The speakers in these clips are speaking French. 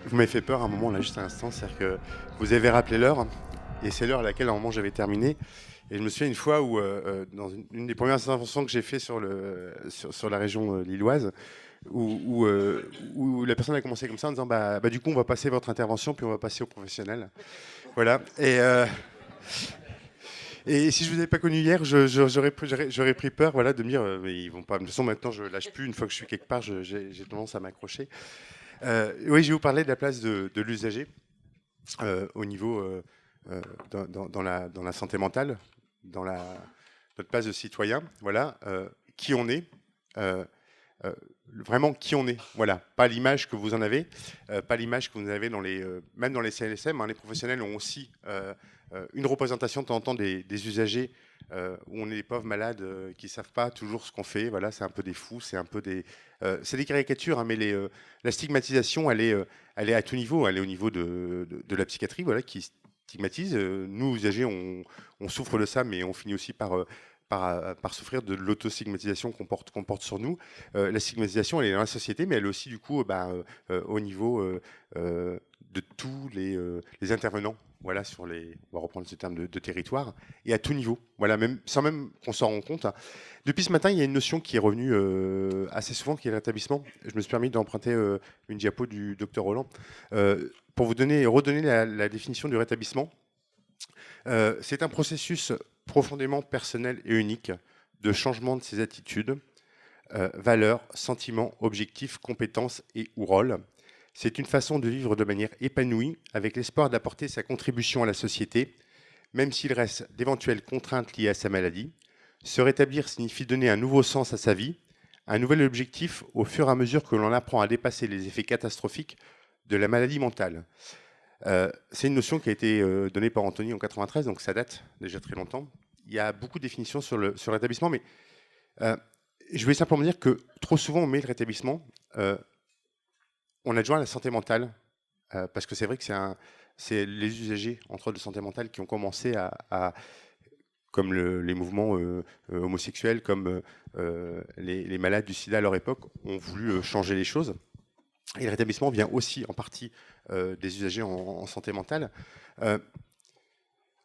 Vous m'avez fait peur à un moment, là, juste à l'instant. C'est-à-dire que vous avez rappelé l'heure, et c'est l'heure à laquelle, à un moment, j'avais terminé. Et je me souviens une fois où, dans une des premières interventions que j'ai fait sur la région lilloise, où la personne a commencé comme ça en disant du coup, on va passer votre intervention, puis on va passer aux professionnels. Voilà. Et si je vous avais pas connu hier, j'aurais pris peur, voilà, de me dire, mais ils vont pas. De toute façon, maintenant, je lâche plus. Une fois que je suis quelque part, j'ai tendance à m'accrocher. Oui, je vais vous parler de la place de l'usager au niveau dans la santé mentale, dans notre place de citoyen. Voilà, qui on est. euh, euh, Vraiment qui on est, voilà, pas l'image que vous en avez, pas l'image que vous avez même dans les CLSM, hein, les professionnels ont aussi une représentation de temps en temps des usagers où on est des pauvres malades qui ne savent pas toujours ce qu'on fait, voilà, c'est un peu des fous, c'est des caricatures, hein, mais la stigmatisation, elle est à tout niveau, elle est au niveau de la psychiatrie, voilà, qui stigmatise. Nous, usagers, on souffre de ça, mais on finit aussi par souffrir de l'autostigmatisation qu'on porte sur nous. La stigmatisation, elle est dans la société, mais elle est aussi, du coup, au niveau de tous les intervenants, voilà, on va reprendre ce terme de territoire, et à tout niveau, voilà, sans même qu'on s'en rende compte, hein. Depuis ce matin, il y a une notion qui est revenue assez souvent, qui est le rétablissement. Je me suis permis d'emprunter une diapo du docteur Roland pour redonner la définition du rétablissement. C'est un processus profondément personnel et unique de changement de ses attitudes, valeurs, sentiments, objectifs, compétences et ou rôles. C'est une façon de vivre de manière épanouie, avec l'espoir d'apporter sa contribution à la société, même s'il reste d'éventuelles contraintes liées à sa maladie. Se rétablir signifie donner un nouveau sens à sa vie, un nouvel objectif au fur et à mesure que l'on apprend à dépasser les effets catastrophiques de la maladie mentale. C'est une notion qui a été donnée par Anthony en 93, donc ça date déjà très longtemps. Il y a beaucoup de définitions sur le rétablissement, mais je voulais simplement dire que trop souvent on met le rétablissement, on adjoint la santé mentale, parce que c'est vrai que c'est les usagers, entre autres de santé mentale, qui ont commencé comme les mouvements homosexuels, comme les malades du sida à leur époque, ont voulu changer les choses. Et le rétablissement vient aussi en partie des usagers en santé mentale.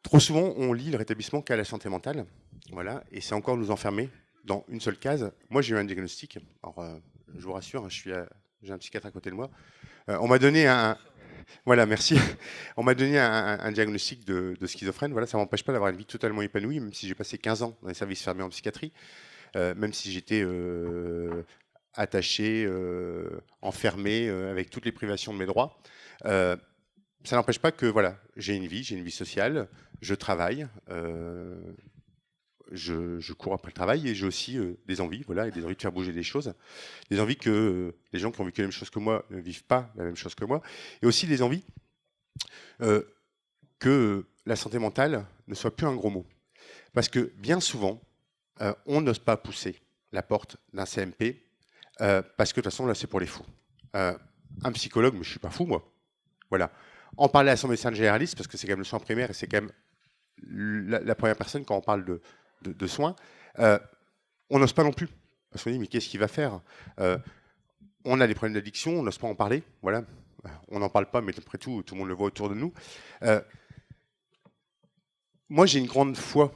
Trop souvent, on lit le rétablissement qu'à la santé mentale, voilà, et c'est encore nous enfermer dans une seule case. Moi, j'ai eu un diagnostic. Alors, je vous rassure, j'ai un psychiatre à côté de moi. On m'a donné voilà, merci. On m'a donné un diagnostic de schizophrène. Voilà, ça m'empêche pas d'avoir une vie totalement épanouie, même si j'ai passé 15 ans dans les services fermés en psychiatrie, même si j'étais attaché, enfermé, avec toutes les privations de mes droits. Ça n'empêche pas que voilà, j'ai une vie sociale, je travaille, je cours après le travail et j'ai aussi des envies, voilà, et des envies de faire bouger des choses, des envies que les gens qui ont vécu la même chose que moi ne vivent pas la même chose que moi, et aussi des envies que la santé mentale ne soit plus un gros mot. Parce que bien souvent, on n'ose pas pousser la porte d'un CMP parce que de toute façon, là, c'est pour les fous. Un psychologue, mais je ne suis pas fou, moi. Voilà. En parler à son médecin généraliste, parce que c'est quand même le soin primaire et c'est quand même la première personne quand on parle de soins, on n'ose pas non plus. Parce qu'on dit, mais qu'est-ce qu'il va faire On a des problèmes d'addiction, on n'ose pas en parler. Voilà. On n'en parle pas, mais après tout le monde le voit autour de nous. Moi, j'ai une grande foi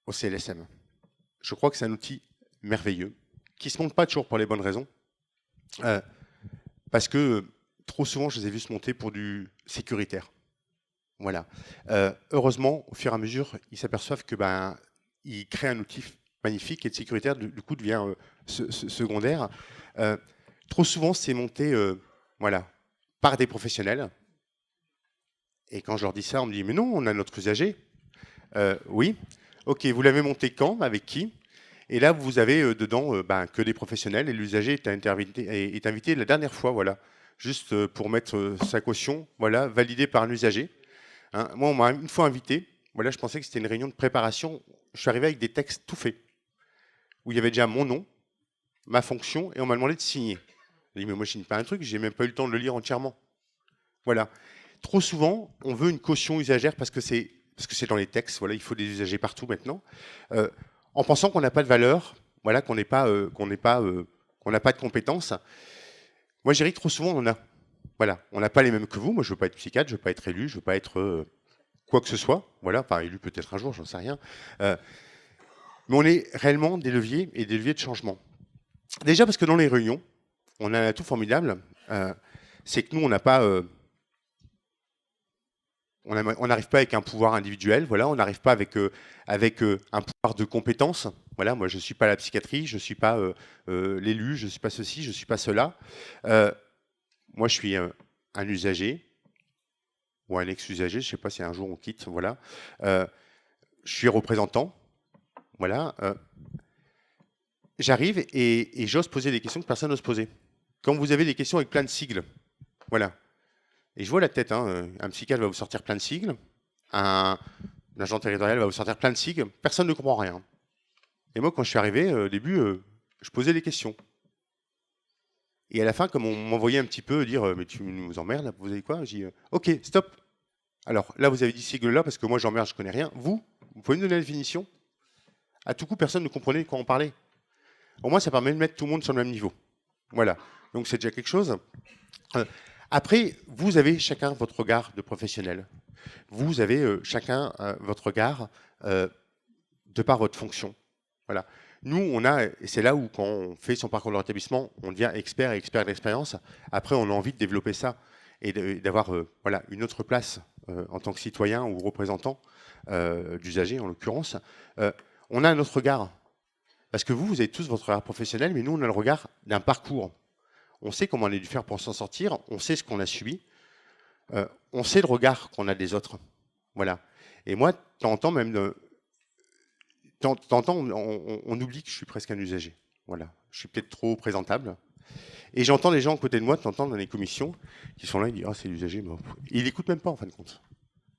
au CLSM. Je crois que c'est un outil merveilleux, qui ne se monte pas toujours pour les bonnes raisons. Parce que trop souvent, je les ai vus se monter pour du sécuritaire. Voilà. Heureusement, au fur et à mesure, ils s'aperçoivent que ils créent un outil magnifique et de sécuritaire, du coup, devient secondaire. Trop souvent, c'est monté voilà, par des professionnels. Et quand je leur dis ça, on me dit, mais non, on a notre usager. Oui. Ok, vous l'avez monté quand? Avec qui? Et là, vous avez dedans que des professionnels et l'usager est invité la dernière fois, voilà, juste pour mettre sa caution, voilà, validé par un usager. Hein. Moi, on m'a une fois invité, voilà, je pensais que c'était une réunion de préparation. Je suis arrivé avec des textes tout faits, où il y avait déjà mon nom, ma fonction, et on m'a demandé de signer. J'ai dit, mais moi, je signe pas un truc, j'ai même pas eu le temps de le lire entièrement. Voilà. Trop souvent, on veut une caution usagère parce que c'est dans les textes. Voilà, il faut des usagers partout maintenant, en pensant qu'on n'a pas de valeur, voilà, qu'on n'a pas de compétences. Moi, je dirais que trop souvent, on en a. Voilà, on n'a pas les mêmes que vous. Moi, je veux pas être psychiatre, je veux pas être élu, je veux pas être quoi que ce soit. Voilà, enfin élu peut-être un jour, j'en sais rien. Mais on est réellement des leviers et des leviers de changement. Déjà parce que dans les réunions, on a un atout formidable, c'est que nous, on n'a pas on n'arrive pas avec un pouvoir individuel, voilà, on n'arrive pas avec, un pouvoir de compétence. Voilà, moi je ne suis pas la psychiatrie, je ne suis pas l'élu, je ne suis pas ceci, je ne suis pas cela. Moi je suis un usager ou un ex-usager, je ne sais pas si un jour on quitte, voilà. Je suis représentant, voilà. J'arrive et j'ose poser des questions que personne n'ose poser. Quand vous avez des questions avec plein de sigles, voilà. Et je vois la tête, hein, un psychiatre va vous sortir plein de sigles, un agent territorial va vous sortir plein de sigles, personne ne comprend rien. Et moi, quand je suis arrivé, au début, je posais des questions. Et à la fin, comme on m'envoyait un petit peu dire mais tu nous emmerdes, là, vous avez quoi? J'ai dit ok, stop. Alors là, vous avez dit sigle là parce que moi j'emmerde, je connais rien. Vous pouvez me donner la définition? À tout coup, personne ne comprenait de quoi on parlait. Au moins, ça permet de mettre tout le monde sur le même niveau. Voilà. Donc c'est déjà quelque chose. Après, vous avez chacun votre regard de professionnel. Vous avez chacun votre regard de par votre fonction. Voilà. Nous, on a, et c'est là où quand on fait son parcours de rétablissement, on devient expert et expert d'expérience. Après, on a envie de développer ça et d'avoir voilà, une autre place en tant que citoyen ou représentant d'usager, en l'occurrence. On a un autre regard. Parce que vous avez tous votre regard professionnel, mais nous, on a le regard d'un parcours. On sait comment on a dû faire pour s'en sortir, on sait ce qu'on a subi, on sait le regard qu'on a des autres. Voilà. Et moi, de temps en temps, même, on oublie que je suis presque un usager. Voilà. Je suis peut-être trop présentable. Et j'entends les gens à côté de moi, de temps en temps, dans les commissions, qui sont là, ils disent ah, c'est l'usager. Mais... il n'écoute même pas, en fin de compte.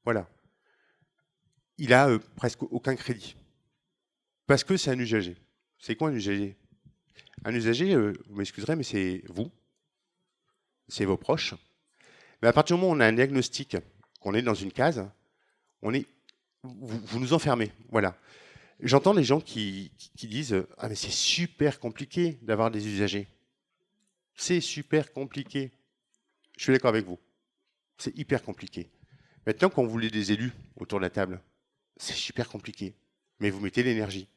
Voilà. Il a presque aucun crédit. Parce que c'est un usager. C'est quoi un usager? Un usager, vous m'excuserez, mais c'est vous, c'est vos proches. Mais à partir du moment où on a un diagnostic, qu'on est dans une case, vous nous enfermez. Voilà. J'entends les gens qui disent ah mais c'est super compliqué d'avoir des usagers. C'est super compliqué. Je suis d'accord avec vous. C'est hyper compliqué. Maintenant, quand vous voulez des élus autour de la table, c'est super compliqué. Mais vous mettez l'énergie.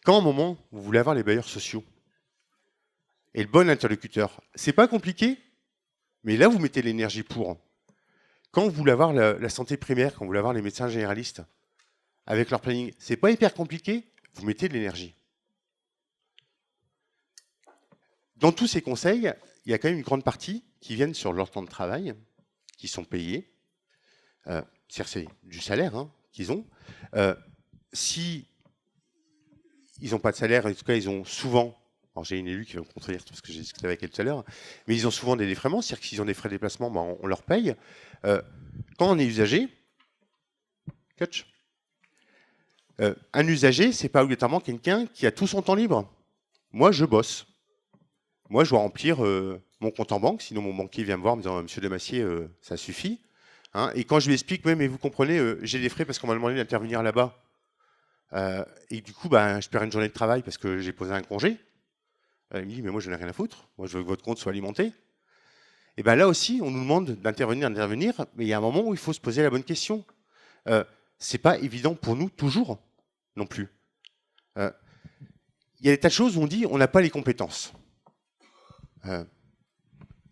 Quand à un moment, vous voulez avoir les bailleurs sociaux et le bon interlocuteur, c'est pas compliqué, mais là, vous mettez l'énergie pour. Quand vous voulez avoir la santé primaire, quand vous voulez avoir les médecins généralistes, avec leur planning, c'est pas hyper compliqué, vous mettez de l'énergie. Dans tous ces conseils, il y a quand même une grande partie qui viennent sur leur temps de travail, qui sont payés. C'est du salaire hein, qu'ils ont. Si ils n'ont pas de salaire, en tout cas, ils ont souvent, alors j'ai une élue qui va me contredire parce que j'ai discuté avec elle tout à l'heure, mais ils ont souvent des défraiements, c'est-à-dire que s'ils ont des frais de déplacement, ben, on leur paye. Quand on est usager, catch, un usager, c'est pas obligatoirement quelqu'un qui a tout son temps libre. Moi, je bosse. Moi, je dois remplir mon compte en banque, sinon mon banquier vient me voir en me disant Monsieur Demassier, ça suffit. Hein. Et quand je lui explique, oui, mais vous comprenez, j'ai des frais parce qu'on m'a demandé d'intervenir là-bas. Et du coup, ben, je perds une journée de travail parce que j'ai posé un congé. Il me dit, mais moi, je n'ai rien à foutre. Moi, je veux que votre compte soit alimenté. Et bien là aussi, on nous demande d'intervenir, mais il y a un moment où il faut se poser la bonne question. C'est pas évident pour nous, toujours, non plus. Il y a des tas de choses où on dit, on n'a pas les compétences.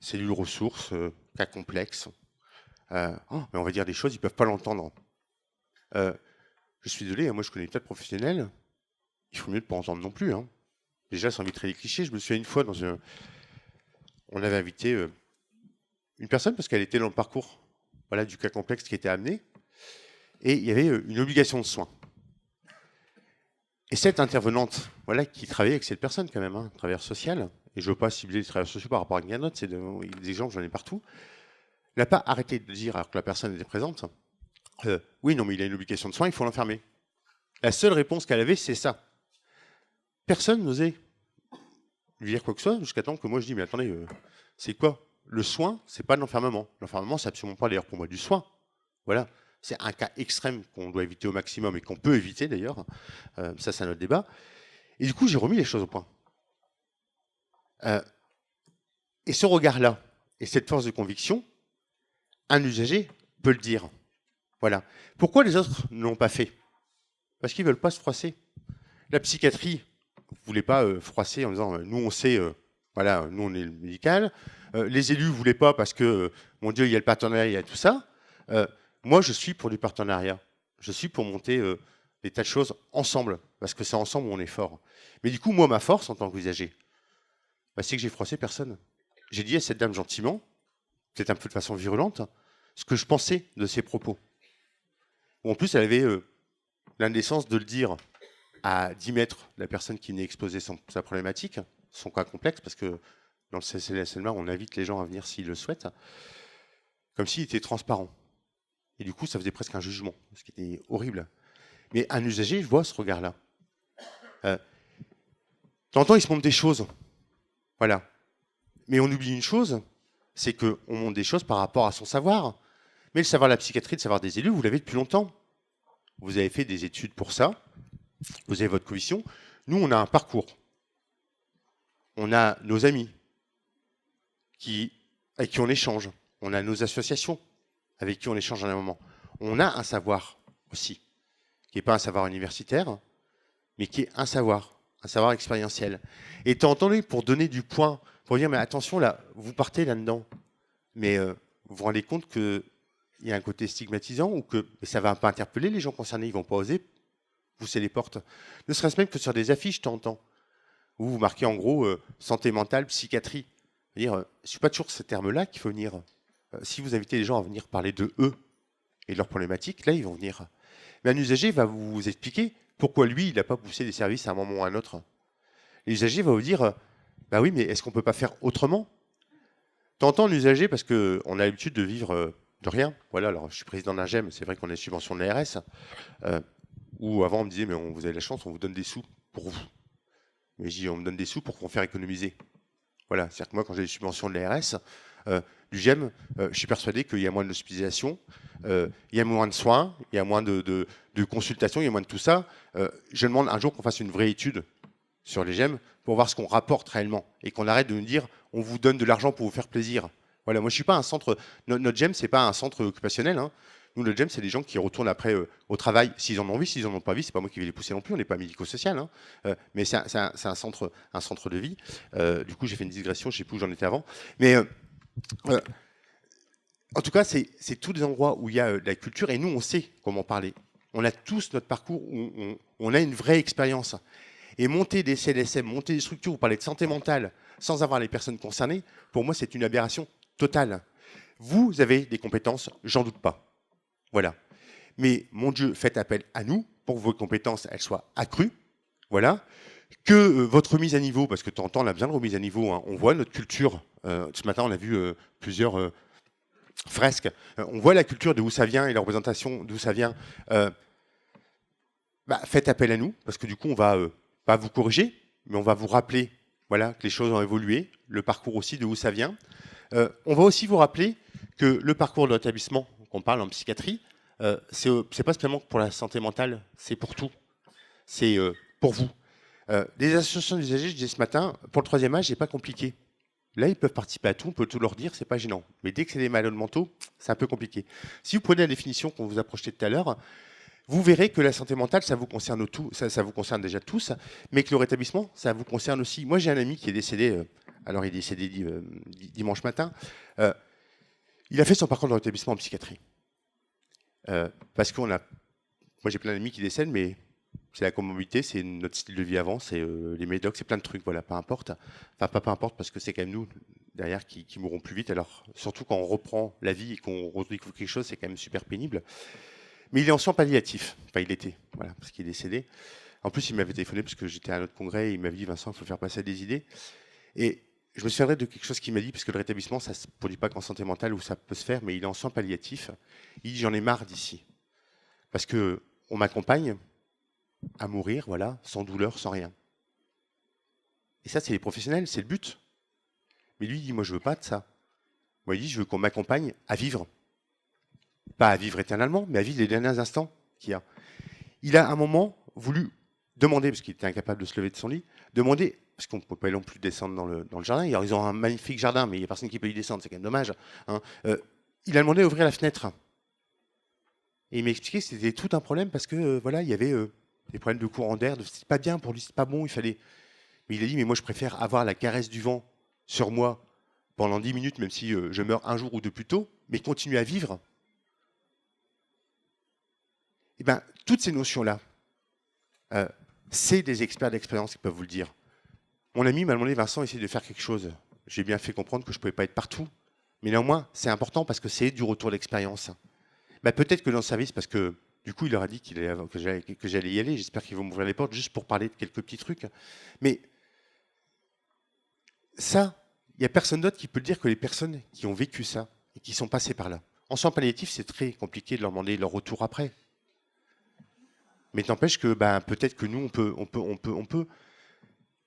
Cellules ressources, cas complexes. Mais on va dire des choses, ils ne peuvent pas l'entendre. Je suis désolé, moi je connais des tas de professionnels, il faut mieux de pas entendre non plus. Hein. Déjà, sans éviter les clichés, je me souviens une fois, on avait invité une personne parce qu'elle était dans le parcours voilà, du cas complexe qui était amené, et il y avait une obligation de soins. Et cette intervenante, voilà, qui travaillait avec cette personne quand même, travailleur social, et je ne veux pas cibler les travailleurs sociaux par rapport à quelqu'un d'autre, c'est des exemples, j'en ai partout, n'a pas arrêté de dire, alors que la personne était présente, oui, non, mais il a une obligation de soins, il faut l'enfermer. La seule réponse qu'elle avait, c'est ça. Personne n'osait lui dire quoi que ce soit, jusqu'à temps que moi je dis, mais attendez, c'est quoi? Le soin, c'est pas de l'enfermement. L'enfermement, c'est absolument pas d'ailleurs pour moi du soin. Voilà. C'est un cas extrême qu'on doit éviter au maximum et qu'on peut éviter d'ailleurs. Ça, c'est un autre débat. Et du coup, j'ai remis les choses au point. Et ce regard-là, et cette force de conviction, un usager peut le dire. Voilà. Pourquoi les autres ne l'ont pas fait? Parce qu'ils ne veulent pas se froisser. La psychiatrie ne voulait pas froisser en disant nous on sait, voilà, nous on est le médical. Les élus ne voulaient pas parce que, mon Dieu, il y a le partenariat, il y a tout ça. Moi, je suis pour du partenariat. Je suis pour monter des tas de choses ensemble, parce que c'est ensemble où on est fort. Mais du coup, moi, ma force en tant qu'usager, c'est que j'ai froissé personne. J'ai dit à cette dame gentiment, peut-être un peu de façon virulente, ce que je pensais de ses propos. En plus, elle avait l'indécence de le dire à 10 mètres de la personne qui venait exposer sa problématique, son cas complexe, parce que dans le CCLSLMA, on invite les gens à venir s'ils le souhaitent, comme s'il était transparent. Et du coup, ça faisait presque un jugement, ce qui était horrible. Mais un usager, je vois ce regard-là. De temps en temps, il se montre des choses. Voilà. Mais on oublie une chose, c'est qu'on montre des choses par rapport à son savoir. Mais le savoir de la psychiatrie, le savoir des élus, vous l'avez depuis longtemps. Vous avez fait des études pour ça. Vous avez votre commission. Nous, on a un parcours. On a nos amis avec qui on échange. On a nos associations avec qui on échange à un moment. On a un savoir aussi, qui n'est pas un savoir universitaire, mais qui est un savoir expérientiel. Et t'as entendu, pour donner du point, pour dire, mais attention, là, vous partez là-dedans, mais vous vous rendez compte qu'il y a un côté stigmatisant ou que ça va pas interpeller les gens concernés, ils vont pas oser pousser les portes. Ne serait-ce même que sur des affiches, t'entends, où vous marquez en gros santé mentale, psychiatrie. C'est-à-dire, c'est pas toujours ce terme-là qu'il faut venir. Si vous invitez les gens à venir parler de eux et de leurs problématiques, là, ils vont venir. Mais un usager va vous expliquer pourquoi lui, il n'a pas poussé des services à un moment ou à un autre. L'usager va vous dire, bah oui, mais est-ce qu'on ne peut pas faire autrement? T'entends l'usager parce qu'on a l'habitude de vivre de rien. Voilà, alors je suis président d'un GEM, c'est vrai qu'on a une subvention de l'ARS, où avant on me disait, mais vous avez la chance, on vous donne des sous pour vous. Mais je dis, on me donne des sous pour qu'on faire économiser. Voilà, c'est-à-dire que moi, quand j'ai des subventions de l'ARS, du GEM, je suis persuadé qu'il y a moins d'hospitalisation, il y a moins de soins, il y a moins de consultations, il y a moins de tout ça. Je demande un jour qu'on fasse une vraie étude sur les GEM pour voir ce qu'on rapporte réellement et qu'on arrête de nous dire on vous donne de l'argent pour vous faire plaisir. Voilà, moi je suis pas un centre, notre GEM c'est pas un centre occupationnel. Nous, le GEM, c'est des gens qui retournent après au travail, s'ils en ont envie, s'ils en ont pas envie, c'est pas moi qui vais les pousser non plus, on n'est pas médico-social, mais c'est un centre de vie. Du coup, j'ai fait une digression, je sais plus où j'en étais avant. Mais en tout cas, c'est tous des endroits où il y a de la culture et nous, on sait comment parler. On a tous notre parcours où on a une vraie expérience. Et monter des CLSM, monter des structures où parler de santé mentale sans avoir les personnes concernées, pour moi, c'est une aberration totale. Vous avez des compétences, j'en doute pas. Voilà. Mais mon Dieu, faites appel à nous pour que vos compétences elles soient accrues. Voilà. Que votre remise à niveau, parce que de temps en temps, on a besoin de remise à niveau. On voit notre culture. Ce matin, on a vu plusieurs fresques. On voit la culture de où ça vient et la représentation d'où ça vient. Faites appel à nous, parce que du coup, on va pas vous corriger, mais on va vous rappeler voilà, que les choses ont évolué, le parcours aussi de où ça vient. On va aussi vous rappeler que le parcours de l'établissement, qu'on parle en psychiatrie, c'est pas spécialement pour la santé mentale, c'est pour tout. C'est pour vous. Des associations d'usagers, je disais ce matin, pour le troisième âge, c'est pas compliqué. Là, ils peuvent participer à tout, on peut tout leur dire, c'est pas gênant. Mais dès que c'est des malades mentaux, c'est un peu compliqué. Si vous prenez la définition qu'on vous a projetée tout à l'heure, vous verrez que la santé mentale, ça vous concerne tout, ça vous concerne déjà tous, mais que le rétablissement, ça vous concerne aussi. Moi, j'ai un ami qui est décédé, alors il est décédé dimanche matin, il a fait son parcours de rétablissement en psychiatrie. Parce qu'on a, moi j'ai plein d'amis qui décèdent, mais c'est la comorbidité, c'est notre style de vie avant, c'est les médocs, c'est plein de trucs, voilà, peu importe. Enfin, pas peu importe, parce que c'est quand même nous, derrière, qui mourront plus vite. Alors, surtout quand on reprend la vie et qu'on redécouvre quelque chose, c'est quand même super pénible. Mais il est en soins palliatifs. Enfin, il était, voilà, parce qu'il est décédé. En plus, il m'avait téléphoné parce que j'étais à un autre congrès, et il m'avait dit, Vincent, il faut faire passer des idées. Et je me souviendrai de quelque chose qu'il m'a dit, parce que le rétablissement, ça ne se produit pas qu'en santé mentale où ça peut se faire, mais il est en soins palliatifs. Il dit, j'en ai marre d'ici. Parce que on m'accompagne à mourir, voilà, sans douleur, sans rien. Et ça, c'est les professionnels, c'est le but. Mais lui, il dit, moi, je veux pas de ça. Moi, il dit, je veux qu'on m'accompagne à vivre. Pas à vivre éternellement, mais à vivre les derniers instants qu'il y a. Il a un moment voulu demander, parce qu'il était incapable de se lever de son lit, demander, parce qu'on ne peut pas non plus descendre dans le jardin, ils ont un magnifique jardin, mais il n'y a personne qui peut y descendre, c'est quand même dommage. Hein. Il a demandé à ouvrir la fenêtre. Et il m'a expliqué que c'était tout un problème parce que voilà, il y avait des problèmes de courant d'air, c'était pas bien pour lui, c'est pas bon, il fallait. Mais il a dit, mais moi je préfère avoir la caresse du vent sur moi pendant 10 minutes, même si je meurs un jour ou deux plus tôt, mais continuer à vivre. Et bien, toutes ces notions-là, c'est des experts d'expérience qui peuvent vous le dire. Mon ami m'a demandé, Vincent, essayer de faire quelque chose. J'ai bien fait comprendre que je ne pouvais pas être partout. Mais néanmoins, c'est important parce que c'est du retour d'expérience. Bah, peut-être que dans le service, parce que du coup, il leur a dit que j'allais y aller. J'espère qu'ils vont m'ouvrir les portes juste pour parler de quelques petits trucs. Mais ça, il n'y a personne d'autre qui peut le dire que les personnes qui ont vécu ça et qui sont passées par là. En soins palliatifs, c'est très compliqué de leur demander leur retour après. Mais n'empêche que bah, peut-être que nous, on peut.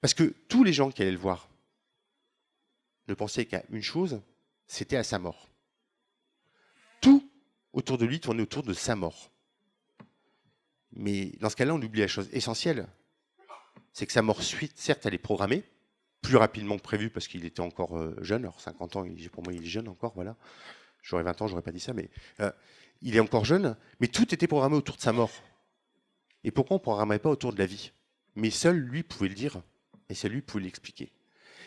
Parce que tous les gens qui allaient le voir ne pensaient qu'à une chose, c'était à sa mort. Tout autour de lui tournait autour de sa mort. Mais dans ce cas-là, on oublie la chose essentielle. C'est que sa mort suite, certes, elle est programmée, plus rapidement que prévu parce qu'il était encore jeune. Alors 50 ans, pour moi, il est jeune encore, voilà. J'aurais 20 ans, j'aurais pas dit ça, mais il est encore jeune, mais tout était programmé autour de sa mort. Et pourquoi on ne programmait pas autour de la vie? Mais seul lui pouvait le dire, et seul lui pouvait l'expliquer.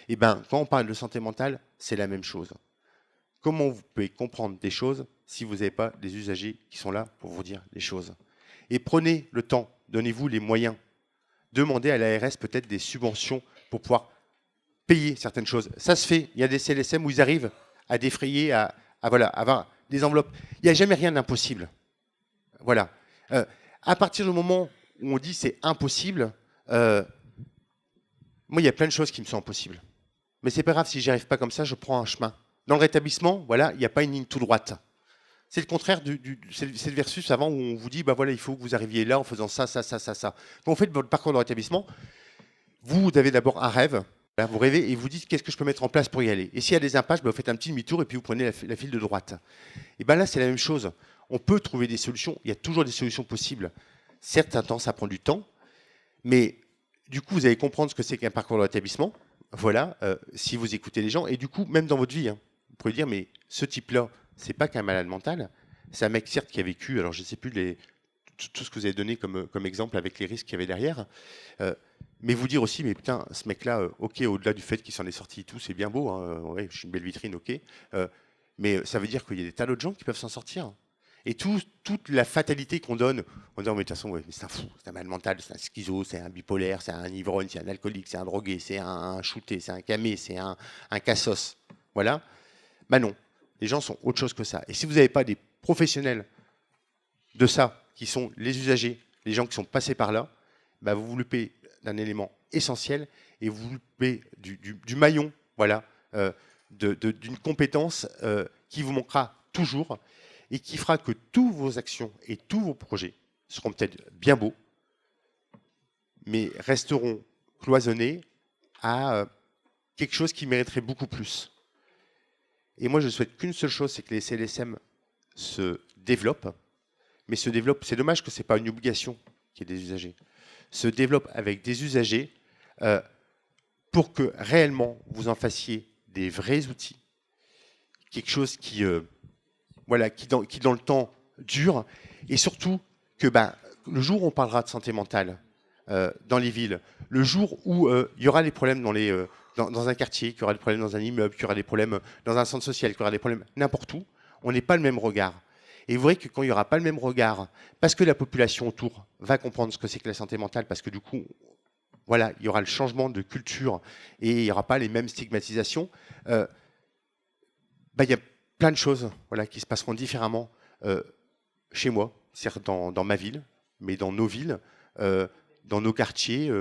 Et bien, quand on parle de santé mentale, c'est la même chose. Comment vous pouvez comprendre des choses si vous n'avez pas des usagers qui sont là pour vous dire les choses? Et prenez le temps, donnez-vous les moyens. Demandez à l'ARS peut-être des subventions pour pouvoir payer certaines choses. Ça se fait. Il y a des CLSM où ils arrivent à défrayer, voilà, avoir des enveloppes. Il n'y a jamais rien d'impossible. Voilà. À partir du moment où on dit c'est impossible, moi, il y a plein de choses qui me sont impossibles. Mais c'est pas grave, si j'y arrive pas comme ça, je prends un chemin. Dans le rétablissement, voilà, il n'y a pas une ligne tout droite. C'est le contraire c'est le versus avant où on vous dit, bah voilà, il faut que vous arriviez là en faisant ça, ça, ça, ça, ça. Quand vous faites votre parcours de rétablissement, vous avez d'abord un rêve, là, vous rêvez et vous dites qu'est-ce que je peux mettre en place pour y aller. Et s'il y a des impasses, bah, vous faites un petit demi-tour et puis vous prenez la file de droite. Et bien là, c'est la même chose. On peut trouver des solutions, il y a toujours des solutions possibles. Certes, un temps, ça prend du temps, mais du coup, vous allez comprendre ce que c'est qu'un parcours de rétablissement. Voilà, si vous écoutez les gens, et du coup, même dans votre vie, hein, vous pouvez dire, mais ce type-là, c'est pas qu'un malade mental, c'est un mec certes qui a vécu, alors je ne sais plus tout ce que vous avez donné comme exemple avec les risques qu'il y avait derrière, mais vous dire aussi, mais putain, ce mec-là, ok, au-delà du fait qu'il s'en est sorti et tout, c'est bien beau, hein, ouais, je suis une belle vitrine, ok, mais ça veut dire qu'il y a des tas d'autres gens qui peuvent s'en sortir. Et toute la fatalité qu'on donne, en disant, mais de toute façon, ouais, c'est un fou, c'est un malade mental, c'est un schizo, c'est un bipolaire, c'est un ivrogne, c'est un alcoolique, c'est un drogué, c'est un shooté, c'est un camé, c'est un cassos. Voilà. Ben non, les gens sont autre chose que ça. Et si vous n'avez pas des professionnels de ça, qui sont les usagers, les gens qui sont passés par là, ben vous vous loupez d'un élément essentiel et vous vous loupez du maillon, voilà, d'une compétence qui vous manquera toujours et qui fera que toutes vos actions et tous vos projets seront peut-être bien beaux, mais resteront cloisonnés à quelque chose qui mériterait beaucoup plus. Et moi, je ne souhaite qu'une seule chose, c'est que les CLSM se développent, mais se développent, c'est dommage que ce n'est pas une obligation qu'il y ait des usagers, se développent avec des usagers pour que réellement vous en fassiez des vrais outils, quelque chose qui, voilà, qui dans le temps dure, et surtout que le jour où on parlera de santé mentale dans les villes, le jour où il y aura des problèmes dans un quartier, qu'il y aura des problèmes dans un immeuble, qu'il y aura des problèmes dans un centre social, qu'il y aura des problèmes n'importe où, on n'est pas le même regard. Et vous verrez que quand il n'y aura pas le même regard, parce que la population autour va comprendre ce que c'est que la santé mentale, parce que du coup, voilà, il y aura le changement de culture et il n'y aura pas les mêmes stigmatisations, il y a plein de choses voilà, qui se passeront différemment chez moi, certes dans ma ville, mais dans nos villes. dans nos quartiers,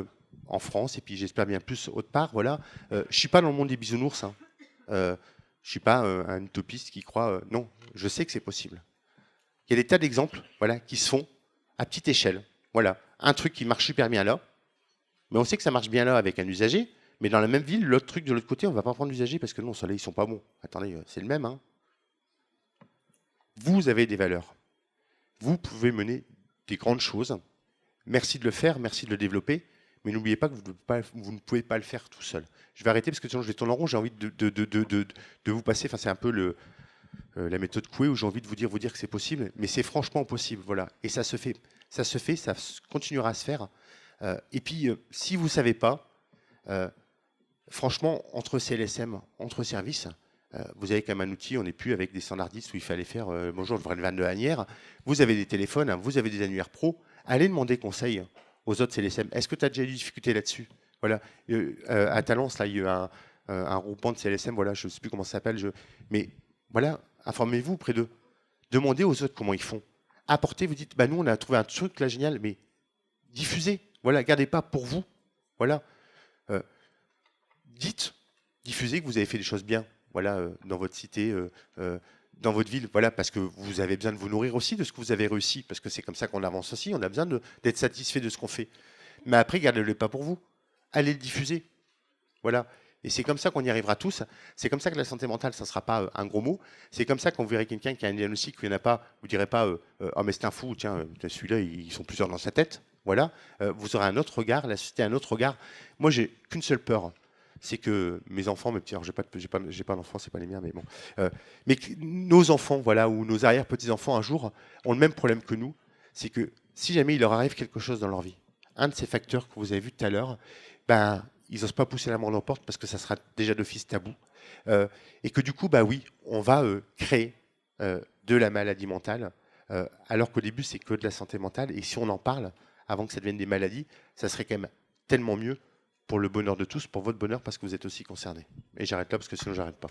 en France, et puis j'espère bien plus autre part. Voilà. Je ne suis pas dans le monde des bisounours. Hein. Je ne suis pas un utopiste qui croit. Non, je sais que c'est possible. Il y a des tas d'exemples voilà, qui se font à petite échelle. Voilà. Un truc qui marche super bien là, mais on sait que ça marche bien là avec un usager, mais dans la même ville, l'autre truc de l'autre côté, on ne va pas prendre l'usager parce que non, ceux-là, ils ne sont pas bons. Attendez, c'est le même. Hein. Vous avez des valeurs. Vous pouvez mener des grandes choses. Merci de le faire, merci de le développer, mais n'oubliez pas que vous ne pouvez pas le faire tout seul. Je vais arrêter parce que sinon je vais tourner en rond, j'ai envie de vous passer, enfin c'est un peu la méthode Coué où j'ai envie de vous dire que c'est possible, mais c'est franchement possible, voilà. Et ça se fait, ça continuera à se faire. Et puis, si vous ne savez pas, franchement, entre CLSM, entre services, vous avez quand même un outil, on n'est plus avec des standardistes où il fallait faire bonjour, le vrai van de Hanière. Vous avez des téléphones, vous avez des annuaires pro. Allez demander conseil aux autres CLSM. Est-ce que tu as déjà eu des difficultés là-dessus? Voilà. À Talence, là, il y a eu un groupement de CLSM, voilà, je ne sais plus comment ça s'appelle. Mais voilà, informez-vous auprès d'eux. Demandez aux autres comment ils font. Apportez, vous dites, bah, nous, on a trouvé un truc là génial, mais diffusez. Voilà, gardez pas pour vous. Voilà. Diffusez que vous avez fait des choses bien. Voilà, dans votre cité, dans votre ville, voilà, parce que vous avez besoin de vous nourrir aussi de ce que vous avez réussi, parce que c'est comme ça qu'on avance aussi, on a besoin d'être satisfait de ce qu'on fait. Mais après, gardez-le pas pour vous, allez le diffuser. Voilà. Et c'est comme ça qu'on y arrivera tous. C'est comme ça que la santé mentale, ça ne sera pas un gros mot. C'est comme ça qu'on verrait quelqu'un qui a un diagnostic, qu'il n'y en a pas, vous ne direz pas oh, mais c'est un fou, tiens, celui-là, ils sont plusieurs dans sa tête. Voilà. Vous aurez un autre regard, la société a un autre regard. Moi, j'ai qu'une seule peur, c'est que mes enfants, mes petits, alors j'ai pas d'enfants, c'est pas les miens, mais bon, mais que nos enfants, voilà, ou nos arrière-petits-enfants un jour ont le même problème que nous, c'est que si jamais il leur arrive quelque chose dans leur vie, un de ces facteurs que vous avez vu tout à l'heure, ben ils n'osent pas pousser la main aux portes parce que ça sera déjà d'office tabou, et que du coup, bah oui, on va créer de la maladie mentale, alors qu'au début c'est que de la santé mentale, et si on en parle avant que ça devienne des maladies, ça serait quand même tellement mieux pour le bonheur de tous, pour votre bonheur, parce que vous êtes aussi concernés. Et j'arrête là, parce que sinon, j'arrête pas.